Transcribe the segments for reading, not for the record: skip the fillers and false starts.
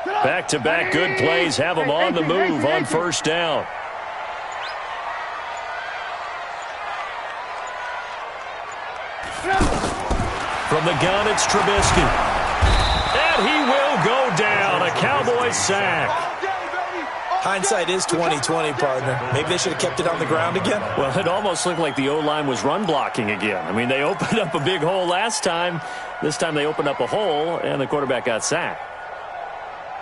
Back-to-back good plays have them on the move on first down. From the gun, it's Trubisky. And he will go down. A Cowboys sack. Hindsight is 20/20, partner. Maybe they should have kept it on the ground again. Well, it almost looked like the O-line was run blocking again. I mean, they opened up a big hole last time. This time they opened up a hole, and the quarterback got sacked.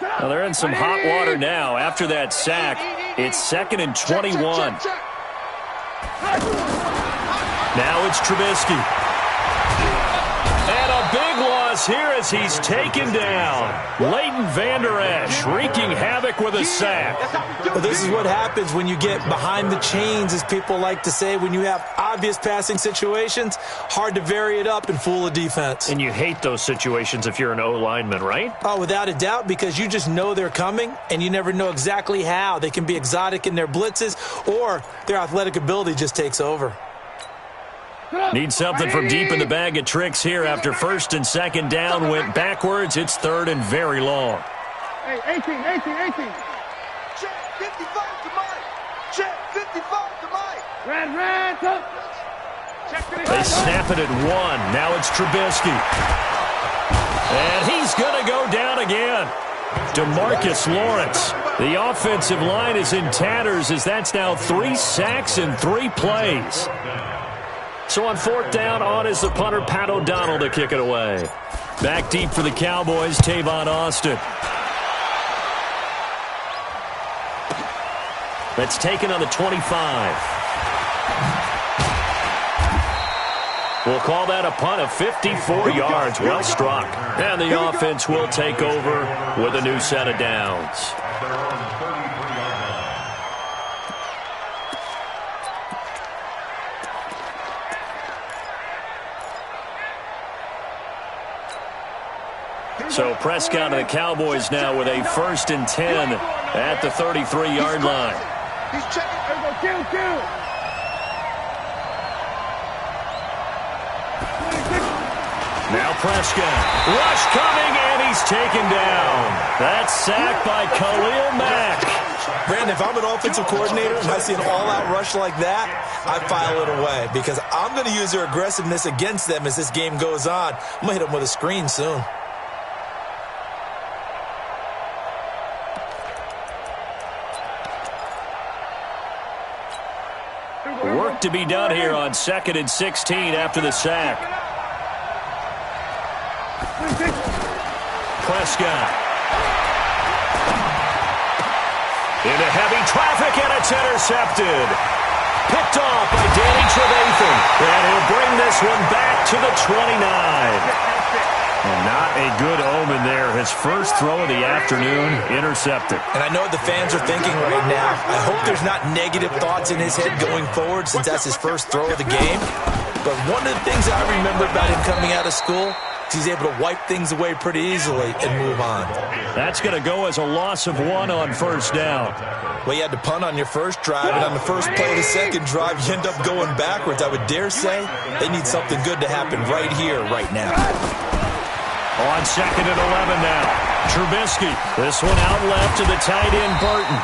Now they're in some hot water now. After that sack, it's 2nd and 21. Now it's Trubisky. And a big loss here as he's taken down. Leighton Vander Esch wreaking havoc with a sack. Well, this is what happens when you get behind the chains, as people like to say. When you have obvious passing situations, hard to vary it up and fool a defense. And you hate those situations if you're an O-lineman, right? Oh, without a doubt, because you just know they're coming, and you never know exactly how. They can be exotic in their blitzes, or their athletic ability just takes over. Need something from deep in the bag of tricks here after 1st and 2nd down went backwards. It's 3rd and very long. Hey, 18. Check 55 to Mike. Check 55 to Mike. Red, They snap it at 1. Now it's Trubisky. And he's going to go down again. DeMarcus Lawrence. The offensive line is in tatters as that's now 3 sacks in 3 plays. So on 4th down, on is the punter, Pat O'Donnell, to kick it away. Back deep for the Cowboys, Tavon Austin. That's taken on the 25. We'll call that a punt of 54 yards. Well struck. And the offense will take over with a new set of downs. So Prescott and the Cowboys now with a 1st and 10 at the 33-yard line. He's checking. There we go. Kill. Now Prescott. Rush coming, and he's taken down. That's sacked by Khalil Mack. Brandon, if I'm an offensive coordinator and I see an all-out rush like that, I file it away because I'm going to use their aggressiveness against them as this game goes on. I'm going to hit them with a screen soon. Work to be done here on 2nd and 16 after the sack. Prescott. Into heavy traffic, and it's intercepted. Picked off by Danny Trevathan. And he'll bring this one back to the 29. And not a good omen there. His first throw of the afternoon, intercepted. And I know what the fans are thinking right now. I hope there's not negative thoughts in his head going forward since that's his first throw of the game. But one of the things I remember about him coming out of school is he's able to wipe things away pretty easily and move on. That's going to go as a loss of 1 on 1st down. Well, you had to punt on your first drive, and on the first play of the second drive, you end up going backwards. I would dare say they need something good to happen right here, right now. On 2nd and 11 now. Trubisky. This one out left to the tight end, Burton.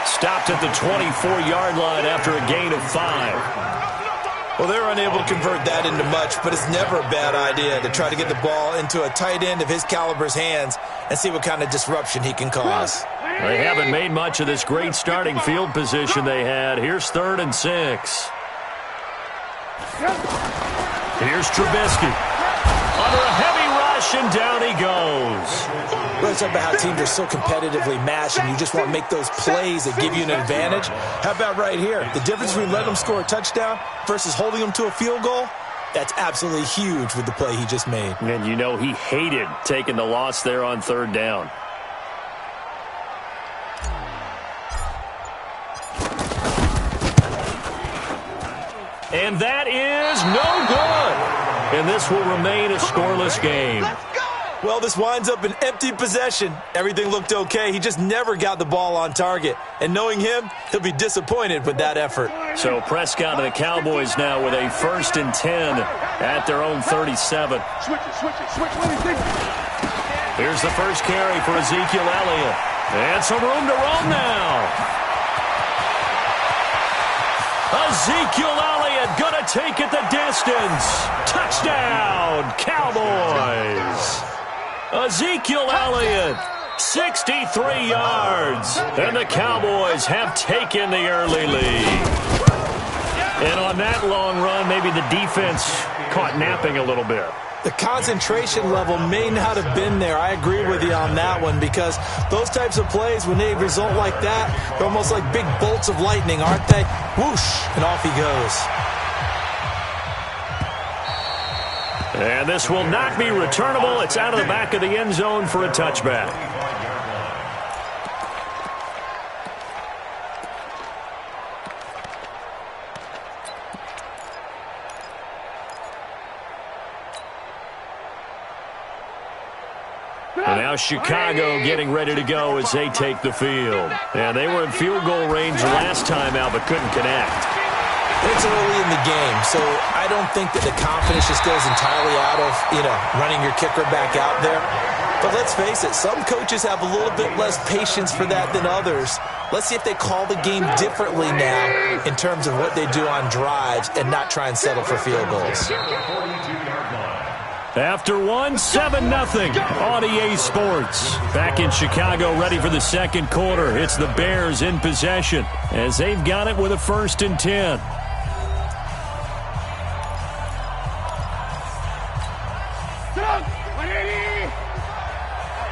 Stopped at the 24-yard line after a gain of 5. Well, they're unable to convert that into much, but it's never a bad idea to try to get the ball into a tight end of his caliber's hands and see what kind of disruption he can cause. They haven't made much of this great starting field position they had. Here's 3rd and 6. Here's Trubisky. Under a heavy rush, and down he goes. Let's talk about how teams are so competitively matched, and you just want to make those plays that give you an advantage. How about right here? The difference between letting them score a touchdown versus holding them to a field goal, that's absolutely huge with the play he just made. And you know he hated taking the loss there on 3rd down. And that is no good. And this will remain a scoreless game. Well, this winds up an empty possession. Everything looked okay. He just never got the ball on target. And knowing him, he'll be disappointed with that effort. So Prescott and the Cowboys now with a 1st and 10 at their own 37. Switch it. Here's the first carry for Ezekiel Elliott. And some room to roam now. Ezekiel Elliott going to take it the distance. Touchdown, Cowboys. Ezekiel Elliott, 63 yards. And the Cowboys have taken the early lead. And on that long run, maybe the defense caught napping a little bit. The concentration level may not have been there. I agree with you on that one, because those types of plays, when they result like that, they're almost like big bolts of lightning, aren't they? Whoosh, and off he goes. And this will not be returnable. It's out of the back of the end zone for a touchback. And now Chicago getting ready to go as they take the field. And they were in field goal range last time out, but couldn't connect. It's early in the game, so I don't think that the confidence just goes entirely out of, running your kicker back out there. But let's face it, some coaches have a little bit less patience for that than others. Let's see if they call the game differently now in terms of what they do on drives and not try and settle for field goals. After 7-0 on EA Sports. Back in Chicago, ready for the second quarter. It's the Bears in possession as they've got it with a 1st and 10.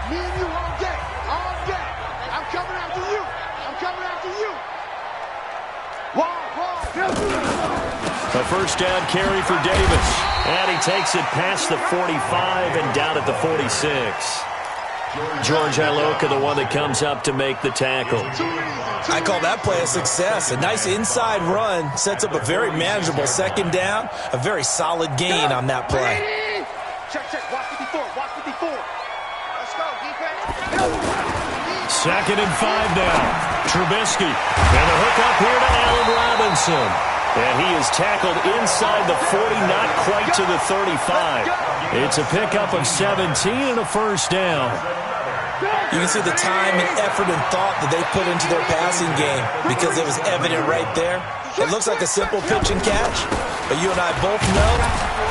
Me and you all day. All day. I'm coming after you. I'm coming after you. A first down carry for Davis. And he takes it past the 45 and down at the 46. George Iloka, the one that comes up to make the tackle. I call that play a success. A nice inside run sets up a very manageable second down. A very solid gain on that play. Check, check. Watch 54. Watch 54. Let's go, defense. 2nd and 5 now. Trubisky. And a hook up here to Allen Robinson. And he is tackled inside the 40, not quite to the 35. It's a pickup of 17 and a first down. You can see the time and effort and thought that they put into their passing game, because it was evident right there. It looks like a simple pitch and catch, but you and I both know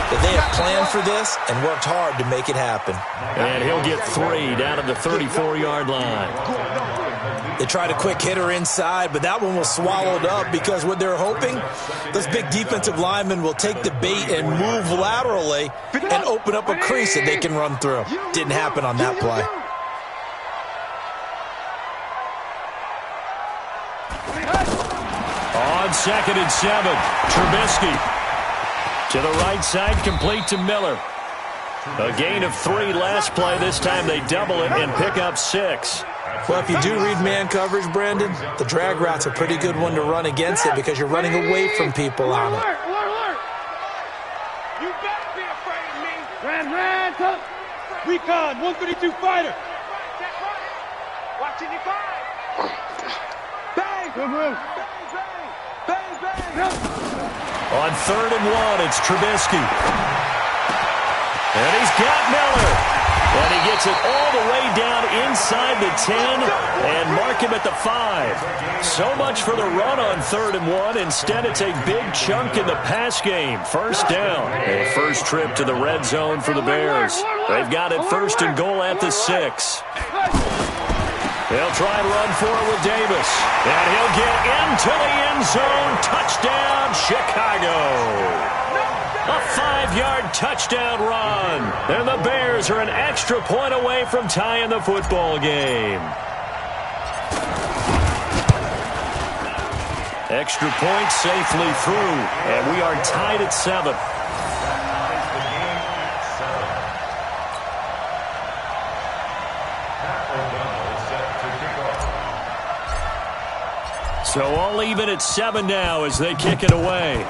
that they have planned for this and worked hard to make it happen. And he'll get 3 down at the 34-yard line. They tried a quick hitter inside, but that one was swallowed up, because what they're hoping, those big defensive linemen will take the bait and move laterally and open up a crease that they can run through. Didn't happen on that play. On 2nd and 7, Trubisky. To the right side, complete to Miller. A gain of 3 last play. This time they double it and pick up 6. Well, if you do read man coverage, Brandon, the drag route's a pretty good one to run against it, because you're running away from people on it. You better be afraid of me. Ran, tough. Recon, 132 fighter. Watch 85. Bang. Good move. Bang, bang. On 3rd and 1, it's Trubisky. And he's got Miller. And he gets it all the way down inside the 10 and mark him at the 5. So much for the run on 3rd and 1. Instead, it's a big chunk in the pass game. First down. A first trip to the red zone for the Bears. They've got it 1st and goal at the 6. They'll try and run for it with Davis. And he'll get into the end zone. Touchdown, Chicago. A 5-yard touchdown run. And the Bears are an extra point away from tying the football game. Extra point safely through. And we are tied at 7. So all even at 7 now as they kick it away.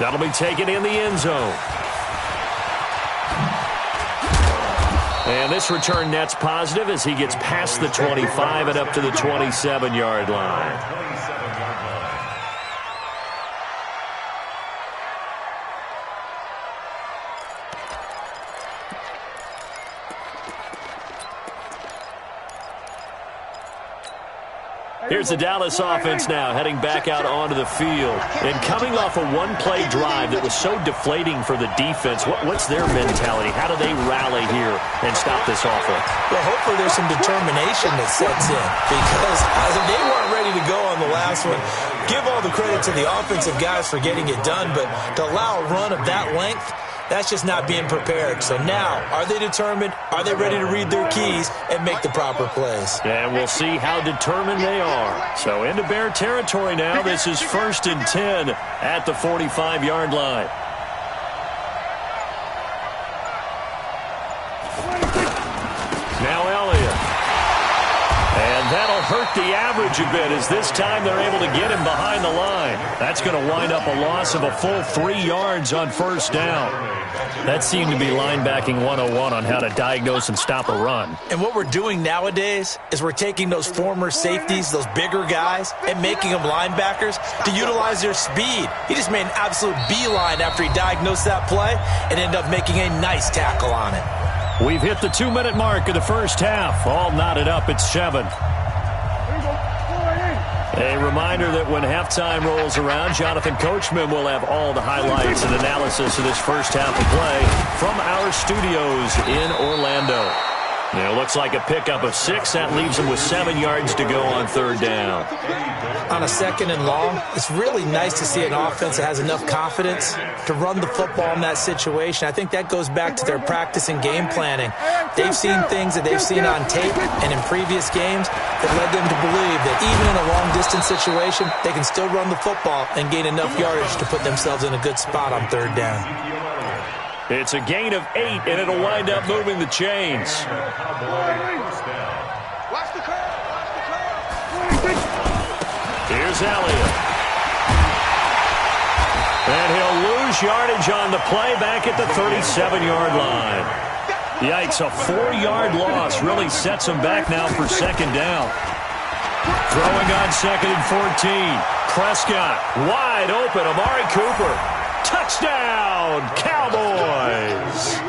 That'll be taken in the end zone. And this return net's positive as he gets past the 25 and up to the 27-yard line. Here's the Dallas offense now heading back out onto the field. And coming off a one-play drive that was so deflating for the defense, what's their mentality? How do they rally here and stop this offense? Well, hopefully there's some determination that sets in, because they weren't ready to go on the last one. Give all the credit to the offensive guys for getting it done, but to allow a run of that length, that's just not being prepared. So now, are they determined? Are they ready to read their keys and make the proper plays? And we'll see how determined they are. So into Bear territory now. This is 1st and 10 at the 45-yard line. Now Elliott. And that'll hurt the average a bit, as this time they're able to get him behind the line. That's going to wind up a loss of a full 3 yards on 1st down. That seemed to be linebacking 101 on how to diagnose and stop a run. And what we're doing nowadays is we're taking those former safeties, those bigger guys, and making them linebackers to utilize their speed. He just made an absolute beeline after he diagnosed that play and ended up making a nice tackle on it. We've hit the 2-minute mark of the first half. All knotted up at 7. A reminder that when halftime rolls around, Jonathan Coachman will have all the highlights and analysis of this first half of play from our studios in Orlando. It looks like a pickup of 6. That leaves them with 7 yards to go on 3rd down. On a 2nd and long, it's really nice to see an offense that has enough confidence to run the football in that situation. I think that goes back to their practice and game planning. They've seen things that they've seen on tape and in previous games that led them to believe that even in a long-distance situation, they can still run the football and gain enough yardage to put themselves in a good spot on 3rd down. It's a gain of 8, and it'll wind up moving the chains. Watch the curve. Here's Elliott. And he'll lose yardage on the play back at the 37-yard line. Yikes, a 4-yard loss really sets him back now for 2nd down. Throwing on 2nd and 14. Prescott wide open. Amari Cooper. Touchdown, Cowboys!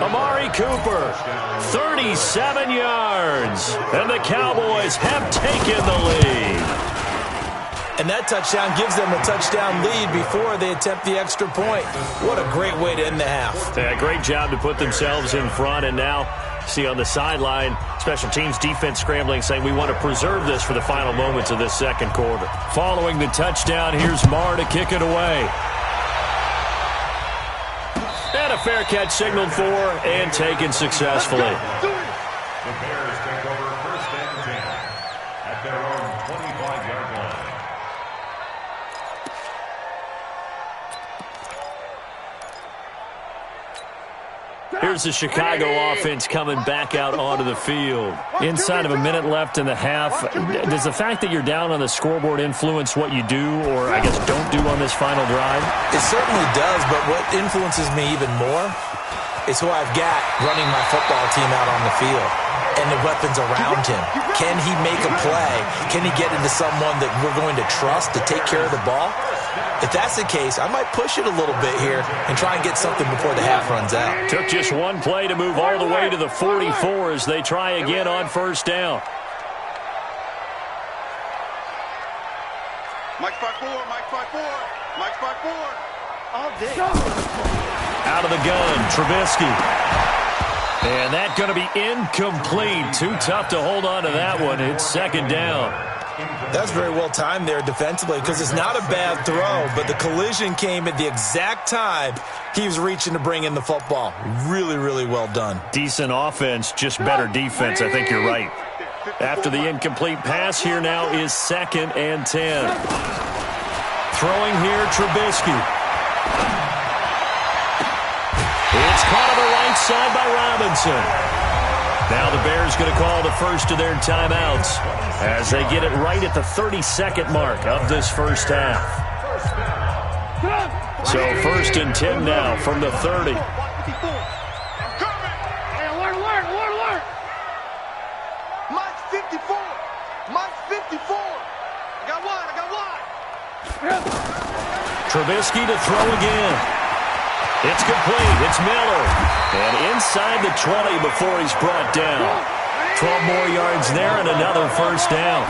Amari Cooper, 37 yards, and the Cowboys have taken the lead. And that touchdown gives them a touchdown lead before they attempt the extra point. What a great way to end the half. Yeah, great job to put themselves in front, and now see on the sideline, special teams defense scrambling, saying we want to preserve this for the final moments of this 2nd quarter. Following the touchdown, here's Marr to kick it away. And a fair catch signaled for and taken successfully. The Bears take over 1st and 10 at their own 25-yard line. Here's the Chicago offense coming back out onto the field. Inside of a minute left in the half, does the fact that you're down on the scoreboard influence what you do, or I guess don't do on this final drive? It certainly does, but what influences me even more is who I've got running my football team out on the field and the weapons around him. Can he make a play? Can he get into someone that we're going to trust to take care of the ball? If that's the case, I might push it a little bit here and try and get something before the half runs out. Took just one play to move all the way to the 44 as they try again on 1st down. Mike 5-4, Mike 5-4, Mike 5-4. All day. Out of the gun, Trubisky. And that's going to be incomplete. Too tough to hold on to that one. It's 2nd down. That's very well timed there defensively, because it's not a bad throw, but the collision came at the exact time he was reaching to bring in the football. Really, really well done. Decent offense, just better defense. I think you're right. After the incomplete pass, here now is 2nd and 10. Throwing here, Trubisky. It's caught on the right side by Robinson. Now the Bears going to call the first of their timeouts as they get it right at the 32nd mark of this first half. So 1st and 10 now from the 30. Hey, alert. Mike 54. Mike 54. I got one. Trubisky to throw again. It's complete. It's Miller. And inside the 20 before he's brought down. 12 more yards there and another 1st down.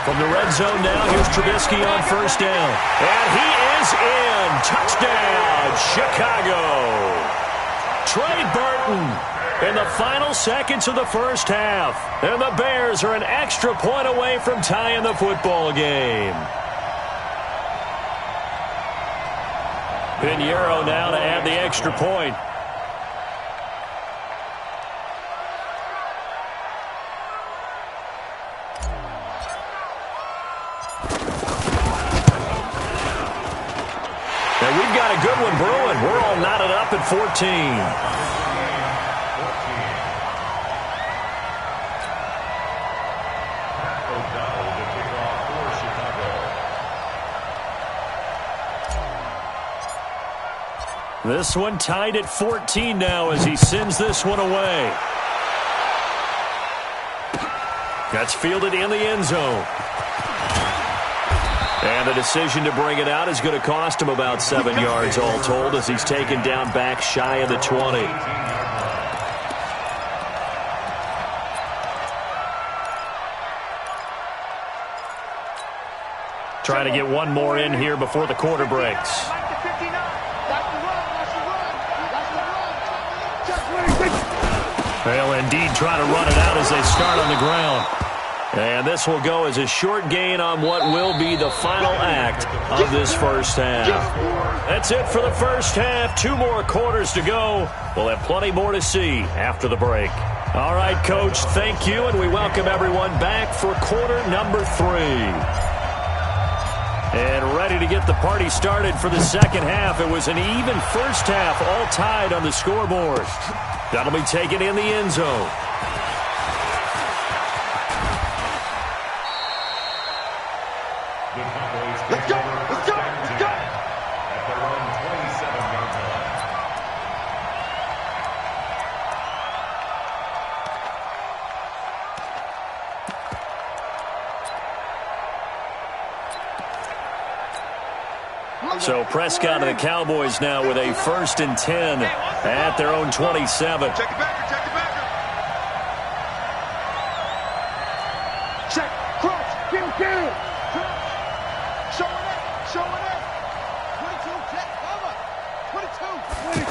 From the red zone now, here's Trubisky on first down. And he is in. Touchdown, Chicago. Trey Burton in the final seconds of the first half. And the Bears are an extra point away from tying the football game. Pinheiro now to add the extra point. And we've got a good one brewing. We're all knotted up at 14. This one tied at 14 now as he sends this one away. That's fielded in the end zone. And the decision to bring it out is going to cost him about 7 yards all told as he's taken down back shy of the 20. Trying to get one more in here before the quarter breaks. They'll indeed try to run it out as they start on the ground. And this will go as a short gain on what will be the final act of this first half. That's it for the first half. 2 more quarters to go. We'll have plenty more to see after the break. All right, Coach, thank you, and we welcome everyone back for quarter number 3. And ready to get the party started for the second half. It was an even first half, all tied on the scoreboard. That'll be taken in the end zone. Let's go! Let's go! Let's go! At their own 27-yard line. So Prescott and the Cowboys now with a 1st and 10 at their own 27. Check it back. Check it back. Check. Cross. Get him down. Show it up. Show it up. 22. Check. Cover. 22.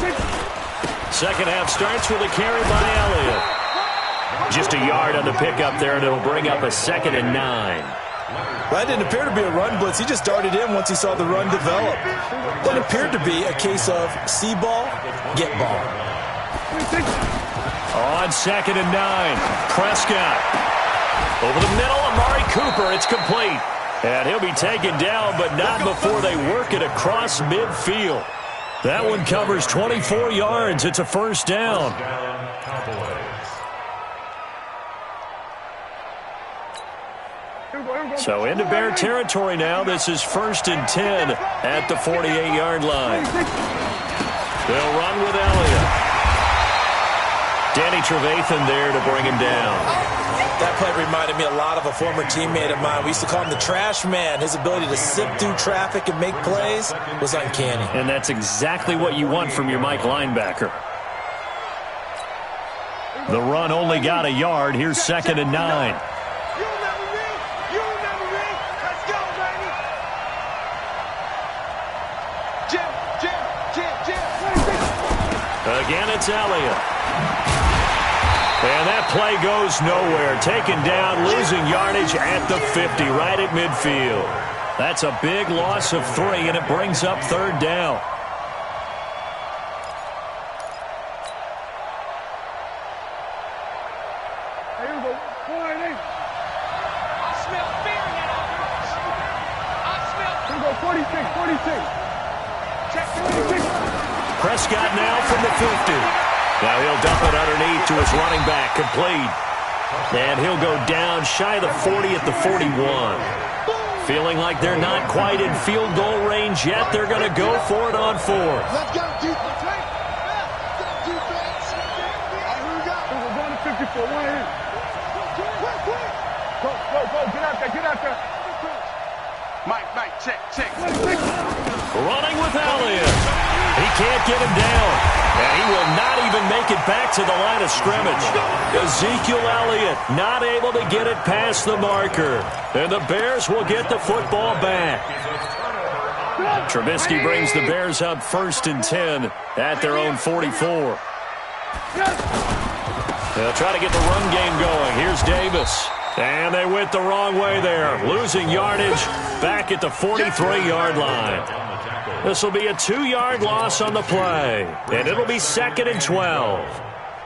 26. Second half starts with a carry by Elliott. Just a yard on the pickup there, and it'll bring up a 2nd and 9. That didn't appear to be a run blitz. He just darted in once he saw the run develop. That appeared to be a case of see ball, get ball. On 2nd and 9, Prescott. Over the middle, Amari Cooper. It's complete. And he'll be taken down, but not before they work it across midfield. That one covers 24 yards. It's a first down. So into Bear territory now. This is 1st and 10 at the 48-yard line. They'll run with Elliott. Danny Trevathan there to bring him down. That play reminded me a lot of a former teammate of mine. We used to call him the trash man. His ability to sift through traffic and make plays was uncanny. And that's exactly what you want from your Mike linebacker. The run only got a yard. Here's 2nd and 9. Again, it's Elliott. And that play goes nowhere. Taken down, losing yardage at the 50, right at midfield. That's a big loss of 3, and it brings up 3rd down. Here we go. 4 and 8. I smell fear in that offense. I smell. Here we go. 46. 46. Check 46. Prescott now from the 50. Now he'll dump it underneath to his running back, complete. And he'll go down shy of the 40 at the 41. Feeling like they're not quite in field goal range yet. They're going to go for it on 4th. Let's go, defense. Defense. Here we go. We're going to 54. 1 in. Go. Get out there. Get out there. Mike, check. Running with Elliott. He can't get him down. And he will not even make it back to the line of scrimmage. Ezekiel Elliott not able to get it past the marker. And the Bears will get the football back. Trubisky brings the Bears up 1st and 10 at their own 44. They'll try to get the run game going. Here's Davis. And they went the wrong way there. Losing yardage back at the 43-yard line. This will be a 2-yard loss on the play. And it'll be 2nd and 12.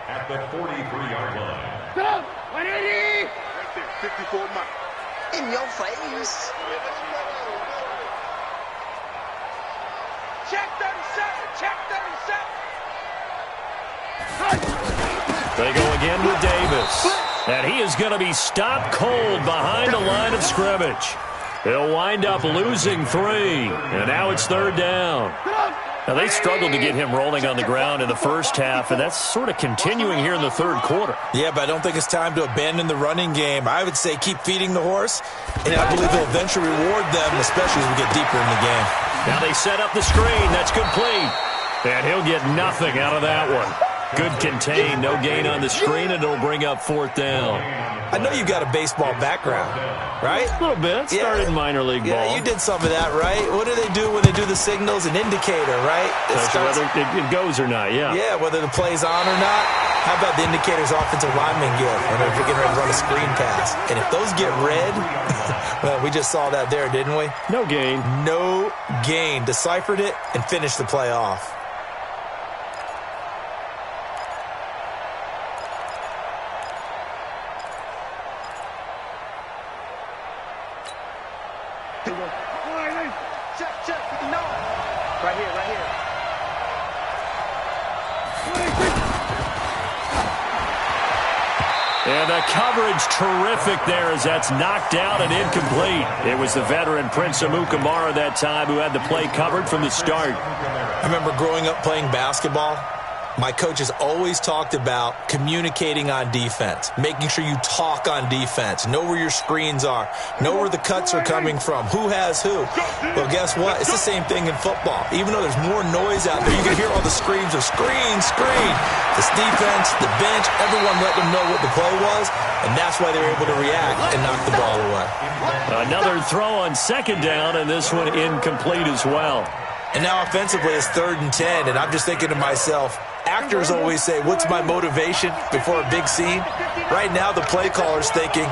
At the 43-yard line. Stop! 180! 54 miles. In your face. Check 37! Check 37! They go again with Davis. And he is going to be stopped cold behind the line of scrimmage. He'll wind up losing 3. And now it's 3rd down. Now, they struggled to get him rolling on the ground in the first half, and that's sort of continuing here in the 3rd quarter. Yeah, but I don't think it's time to abandon the running game. I would say keep feeding the horse, and I believe they'll eventually reward them, especially as we get deeper in the game. Now they set up the screen. That's complete. And he'll get nothing out of that one. Good contain, no gain on the screen, and it'll bring up 4th down. I know you've got a baseball background, right? A little bit. Started in minor league ball. Yeah, you did some of that, right? What do they do when they do the signals? An indicator, right? Whether it goes or not, yeah. Yeah, whether the play's on or not. How about the indicators offensive linemen give when they're getting ready to run a screen pass? And if those get red, well, we just saw that there, didn't we? No gain. No gain. Deciphered it and finished the play off. Check. No. Right here. And the coverage terrific there as that's knocked out and incomplete. It was the veteran Prince Amukamara that time who had the play covered from the start. I remember growing up playing basketball. My coaches always talked about communicating on defense, making sure you talk on defense, know where your screens are, know where the cuts are coming from, who has who. Well, guess what? It's the same thing in football. Even though there's more noise out there, you can hear all the screams of screen. This defense, the bench, everyone let them know what the play was, and that's why they were able to react and knock the ball away. Another throw on 2nd down, and this one incomplete as well. And now offensively it's 3rd and 10, and I'm just thinking to myself, actors always say, what's my motivation before a big scene? Right now the play caller's thinking,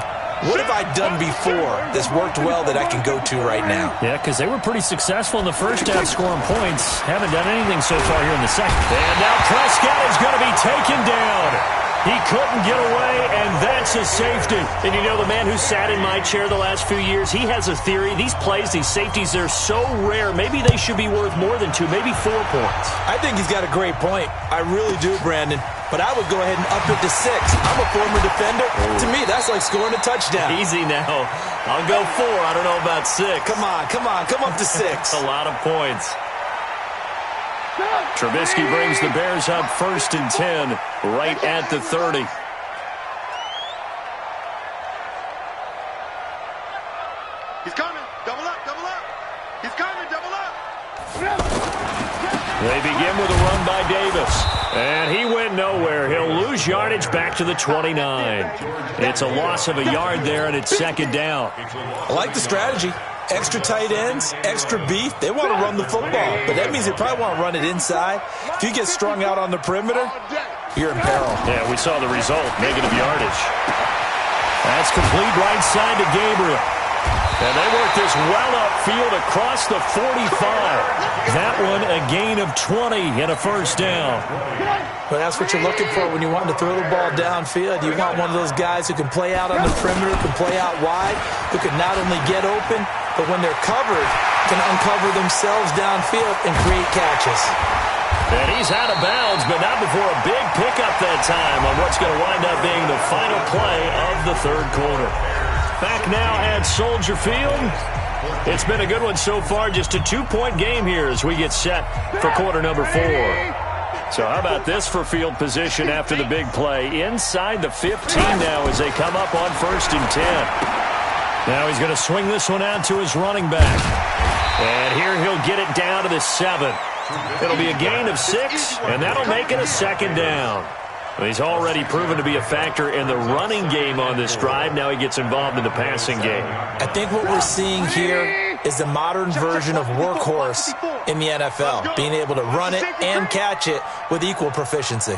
what have I done before that's worked well that I can go to right now? Yeah, because they were pretty successful in the first half scoring points. Haven't done anything so far here in the second. And now Prescott is going to be taken down. He couldn't get away, and that's a safety. And you know, the man who sat in my chair the last few years, he has a theory. These plays, these safeties, they're so rare. Maybe they should be worth more than 2, maybe 4 points. I think he's got a great point. I really do, Brandon. But I would go ahead and up it to 6. I'm a former defender. To me, that's like scoring a touchdown. Easy now. I'll go 4. I don't know about 6. Come on. Come up to 6. A lot of points. Trubisky brings the Bears up 1st and 10 right at the 30. He's coming. Double up. He's coming. Double up. They begin with a run by Davis. And he went nowhere. He'll lose yardage back to the 29. It's a loss of a yard there, and it's 2nd down. I like the strategy. Extra tight ends, extra beef. They want to run the football, but that means they probably want to run it inside. If you get strung out on the perimeter, you're in peril. Yeah, we saw the result, negative yardage. That's complete right side to Gabriel. And they work this well upfield across the 45. That one a gain of 20 and a 1st down. But that's what you're looking for when you want to throw the ball downfield. You want one of those guys who can play out on the perimeter, can play out wide, who can not only get open, but when they're covered, can uncover themselves downfield and create catches. And he's out of bounds, but not before a big pickup that time on what's going to wind up being the final play of the 3rd quarter. Back now at Soldier Field. It's been a good one so far, just a 2-point game here as we get set for quarter number 4. So how about this for field position after the big play? Inside the 15 now as they come up on 1st and 10. Now he's going to swing this one out to his running back. And here he'll get it down to the 7. It'll be a gain of 6, and that'll make it a second down. He's already proven to be a factor in the running game on this drive. Now he gets involved in the passing game. I think what we're seeing here is the modern version of workhorse in the NFL, being able to run it and catch it with equal proficiency.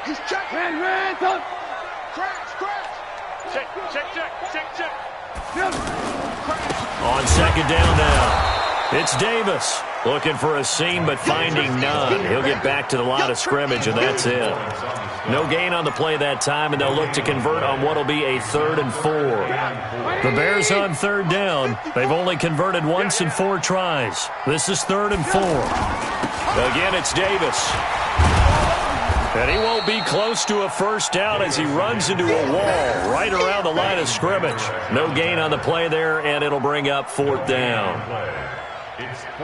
He's checking. Crash. Check. On second down now, it's Davis. Looking for a seam, but finding none. He'll get back to the line of scrimmage, and that's it. No gain on the play that time, and they'll look to convert on what will be a 3rd and 4. The Bears on third down. They've only converted once in 4 tries. This is 3rd and 4. Again, it's Davis. And he won't be close to a first down as he runs into a wall right around the line of scrimmage. No gain on the play there, and it'll bring up 4th down.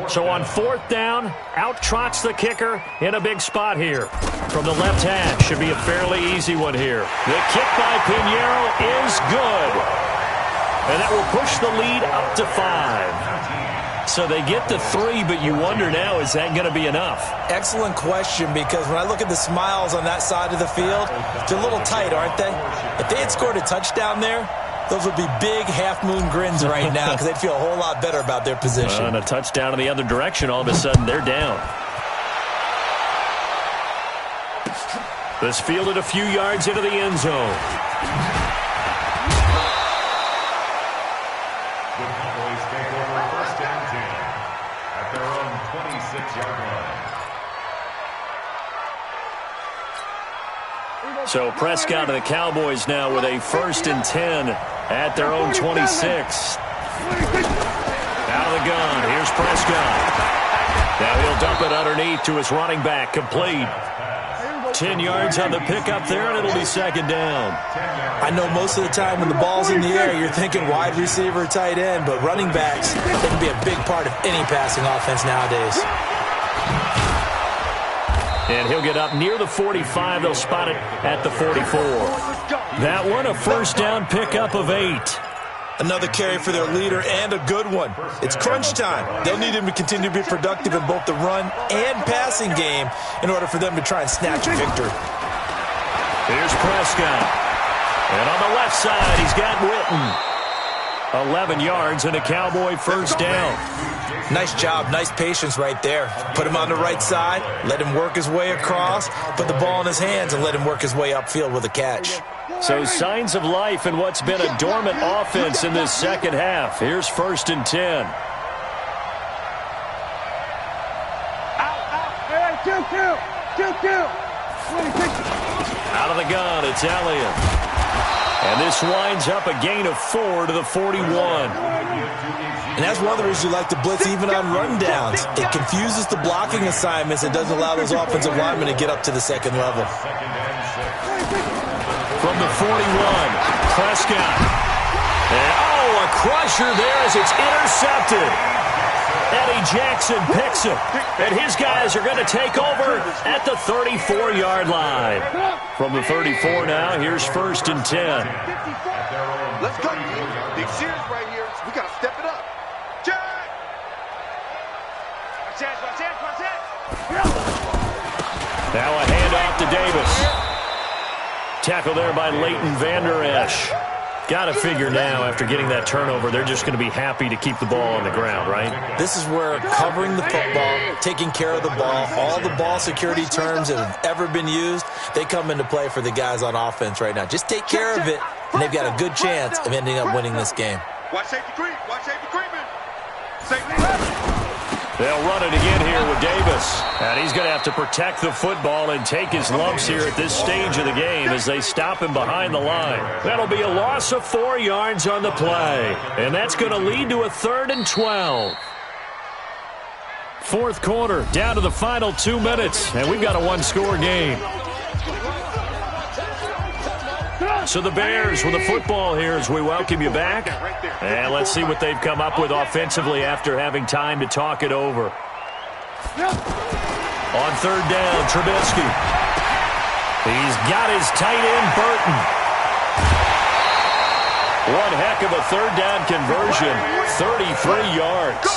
So on 4th down, out trots the kicker in a big spot here. From the left hash, should be a fairly easy one here. The kick by Pinheiro is good. And that will push the lead up to 5. So they get to 3, but you wonder now, is that going to be enough? Excellent question, because when I look at the smiles on that side of the field, they're a little tight, aren't they? If they had scored a touchdown there, those would be big half-moon grins right now because they'd feel a whole lot better about their position. And a touchdown in the other direction, all of a sudden they're down. This fielded a few yards into the end zone. The Cowboys take over 1st and 10 at their own 26-yard line. So Prescott and the Cowboys now with a 1st and 10 at their own 26. Out of the gun, here's Prescott. Now he'll dump it underneath to his running back, complete. 10 yards on the pickup there, and it'll be 2nd down. I know most of the time when the ball's in the air, you're thinking wide receiver, tight end, but running backs, they can be a big part of any passing offense nowadays. And he'll get up near the 45. They'll spot it at the 44. That one, a 1st down pickup of 8. Another carry for their leader and a good one. It's crunch time. They'll need him to continue to be productive in both the run and passing game in order for them to try and snatch a victory. Here's Prescott. And on the left side, he's got Witten. 11 yards and a Cowboy 1st down. Nice job, nice patience right there. Put him on the right side, let him work his way across, put the ball in his hands, and let him work his way upfield with a catch. So signs of life in what's been a dormant offense in this second half. Here's 1st and 10. Out of the gun, it's Elliott. And this winds up a gain of 4 to the 41. And that's one of the reasons you like to blitz even on rundowns. It confuses the blocking assignments and doesn't allow those offensive linemen to get up to the 2nd level. From the 41, Prescott. And, a crusher there as it's intercepted. Eddie Jackson picks it. And his guys are going to take over at the 34-yard line. From the 34 now, here's 1st and 10. Let's go. Big series right here. We got to step it up. Jack! Now a handoff to Davis. Tackle there by Leighton Vander Esch. Got to figure now, after getting that turnover, they're just going to be happy to keep the ball on the ground, right? This is where covering the football, taking care of the ball, all the ball security terms that have ever been used, they come into play for the guys on offense right now. Just take care of it, and they've got a good chance of ending up winning this game. Watch safety creep. Watch safety creeping. Safety. They'll run it again here with Davis. And he's going to have to protect the football and take his lumps here at this stage of the game as they stop him behind the line. That'll be a loss of 4 yards on the play. And that's going to lead to a 3rd and 12. 4th quarter, down to the final 2 minutes. And we've got a 1-score game. So the Bears with the football here as we welcome you back. And let's see what they've come up with offensively after having time to talk it over. On 3rd down, Trubisky. He's got his tight end, Burton. One heck of a 3rd down conversion, 33 yards.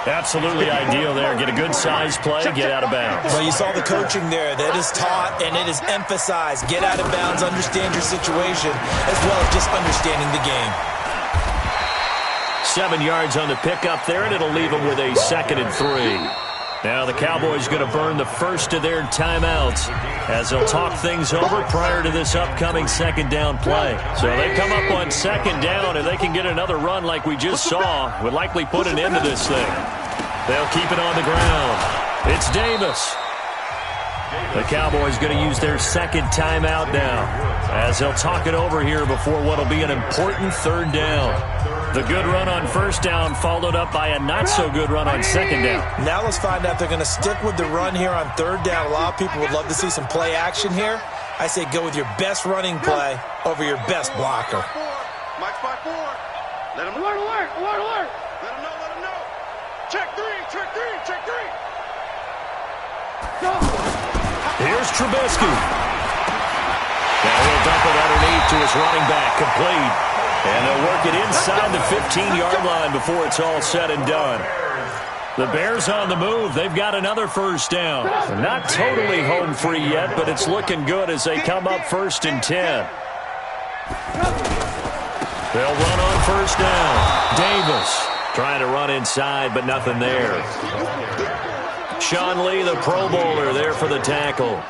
Absolutely ideal there. Get a good size play, get out of bounds. Well, you saw the coaching there. That is taught and it is emphasized. Get out of bounds, understand your situation, as well as just understanding the game. 7 yards on the pickup there, and it'll leave them with a 2nd and 3. Now the Cowboys going to burn the first of their timeouts as they'll talk things over prior to this upcoming 2nd down play. So they come up on 2nd down, and they can get another run like we just saw. Would likely put an end to this thing. They'll keep it on the ground. It's Davis. The Cowboys going to use their 2nd timeout now as they'll talk it over here before what will be an important 3rd down. The good run on 1st down followed up by a not-so-good run on 2nd down. Now let's find out they're going to stick with the run here on 3rd down. A lot of people would love to see some play action here. I say go with your best running play over your best blocker. Mike 5-4. Let him alert, alert, alert, alert. Let him know, let him know. Check 3, check 3, check 3. Go. Here's Trubisky. Now he'll dump it underneath to his running back, complete. And they'll work it inside the 15-yard line before it's all said and done. The Bears on the move. They've got another 1st down. They're not totally home free yet, but it's looking good as they come up 1st and 10. They'll run on 1st down. Davis trying to run inside, but nothing there. Sean Lee, the Pro Bowler, there for the tackle.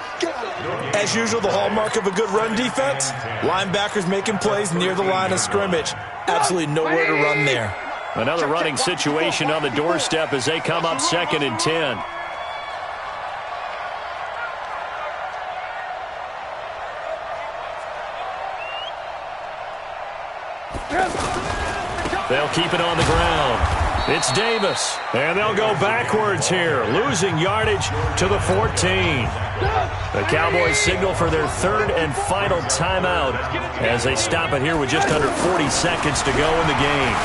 As usual, the hallmark of a good run defense, linebackers making plays near the line of scrimmage. Absolutely nowhere to run there. Another running situation on the doorstep as they come up 2nd and 10. They'll keep it on the ground. It's Davis, and they'll go backwards here, losing yardage to the 14. The Cowboys signal for their 3rd and final timeout as they stop it here with just under 40 seconds to go in the game.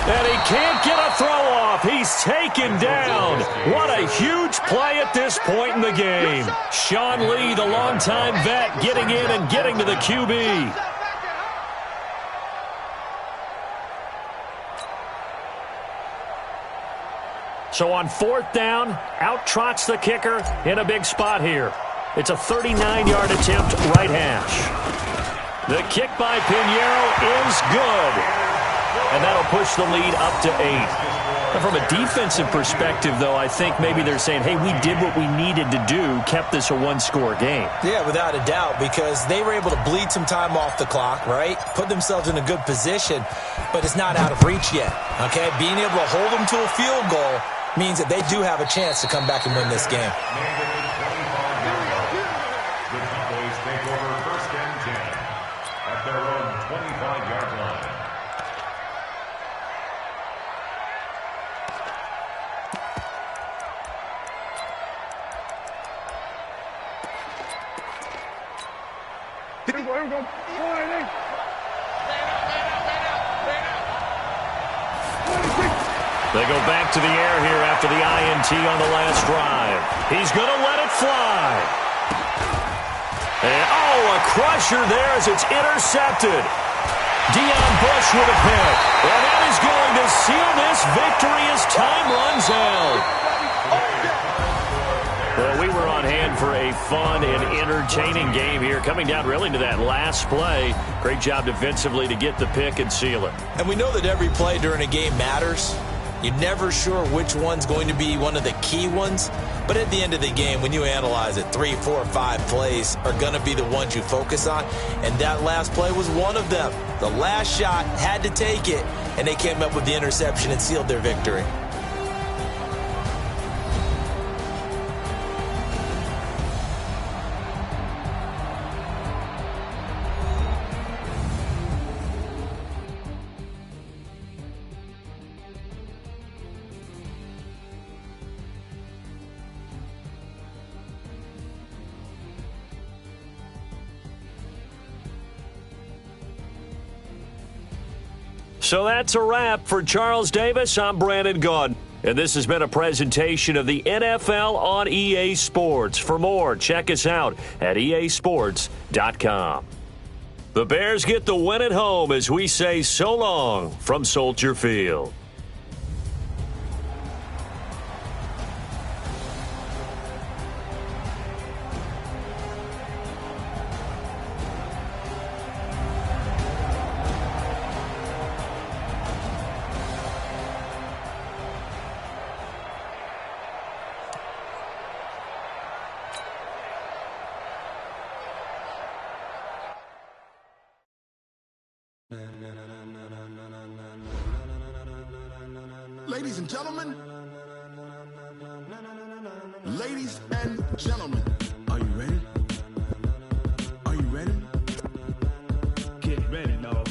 And he can't get a throw off. He's taken down. What a huge play at this point in the game. Sean Lee, the longtime vet, getting in and getting to the QB. So on 4th down, out trots the kicker in a big spot here. It's a 39-yard attempt, right hash. The kick by Pinheiro is good. And that'll push the lead up to 8. And from a defensive perspective, though, I think maybe they're saying, hey, we did what we needed to do, kept this a 1-score game. Yeah, without a doubt, because they were able to bleed some time off the clock, right? Put themselves in a good position, but it's not out of reach yet, okay? Being able to hold them to a field goal means that they do have a chance to come back and win this game. The Cowboys take over 1st and 10 at their own 25-yard line. Here we go, 4-8. They go back to the air here after the INT on the last drive. He's going to let it fly. And, a crusher there as it's intercepted. Deion Bush with a pick. And that is going to seal this victory as time runs out. Well, we were on hand for a fun and entertaining game here, coming down really to that last play. Great job defensively to get the pick and seal it. And we know that every play during a game matters. You're never sure which one's going to be one of the key ones. But at the end of the game, when you analyze it, 3, 4, 5 plays are going to be the ones you focus on. And that last play was one of them. The last shot had to take it, and they came up with the interception and sealed their victory. So that's a wrap for Charles Davis. I'm Brandon Gaudin. And this has been a presentation of the NFL on EA Sports. For more, check us out at easports.com. The Bears get the win at home as we say so long from Soldier Field. Ladies and gentlemen. Ladies and gentlemen. Are you ready? Are you ready? Get ready, no.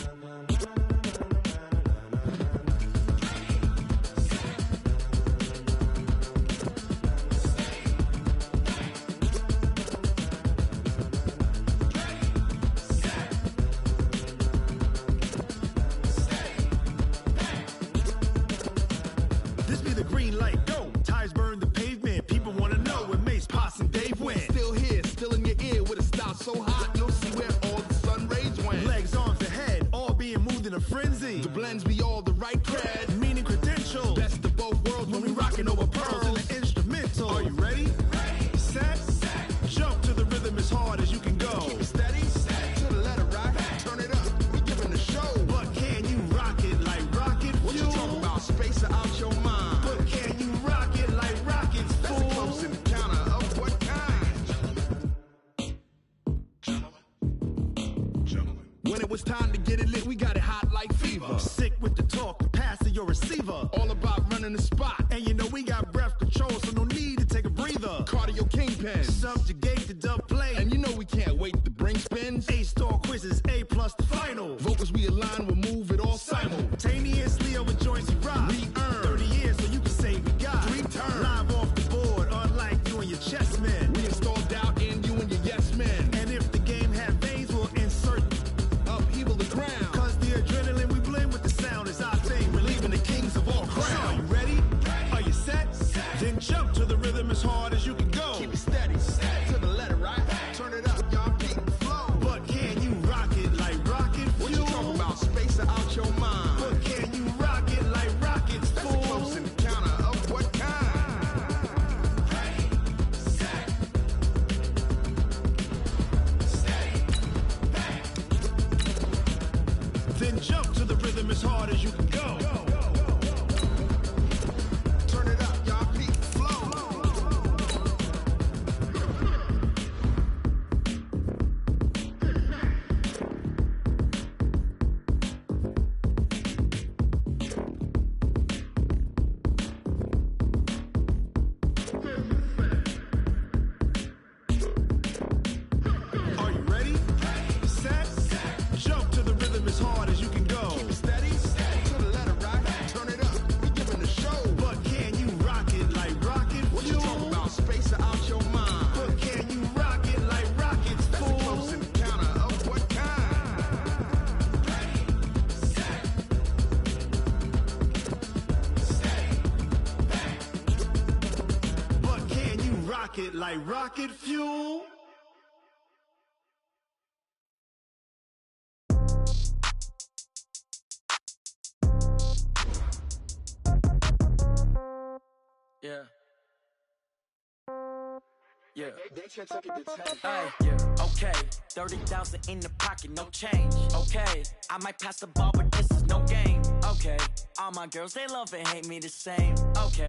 This be the green light, go. Tires burn the pavement. People wanna know when Mace, Potts, and Dave went. Still here, still in your ear with a style so hot, you'll see where all the sun rays went. Legs, arms, and head, all being moved in a frenzy. The blends be all the right cred, meaning credentials. Best of both worlds when we rockin' over pearls in the instrumental. Are you ready? Set, jump to the rhythm as hard as you can go. Keep it steady, to the letter right. Turn it up, we giving the show. But can you rock it like rocket fuel? What you talking about? Space out your mind. But can you rock it like rockets, fool? That's a close encounter of what kind? Gentlemen. When it was time to get it lit, we got it hot like fever. Sick with the talk, the pass to your receiver. All about running the spot. And you know we got breath control, so no need to take a breather. Cardio kingpin, subjugate the dub play. And you know we can't wait to bring spins. A-star quizzes, A+ the final. Vocals we align, we'll move it all simultaneously over joints we rock. We earn 30 years, so you can say we got 3 turns. Live off the board, unlike you and your chess men. We install doubt in you and your yes men. And if the game had veins, we'll insert upheaval the ground. Cause the adrenaline we blend with the sound is our thing. Relieving the kings of all crowns. So are you ready? Are you set? Then jump to the rhythm as hard as you can go. Keep it steady, to the letter right. Turn it up, y'all beat the flow. But can you rock it like rocket fuel? What you talking about? Space out your mind. But can you rock it like rockets, fool? That's a close encounter of what kind? Then jump to the rhythm as hard as you can go. Turn it up, y'all beat the flow. Are you ready? Set, jump to the rhythm as hard as you can go. Keep it steady, to the letter right. Turn it up, we giving the show. But can you rock it like rocket fuel? What you talking about? Space out your mind. But can you rock it like rockets, fool? That's a close encounter of what kind? But can you rock it like rocket fuel? Yeah. Yeah. Hey, yeah. Okay. 30,000 in the pocket, no change. Okay. I might pass the ball, but this is no game. Okay. All my girls, they love and hate me the same. Okay.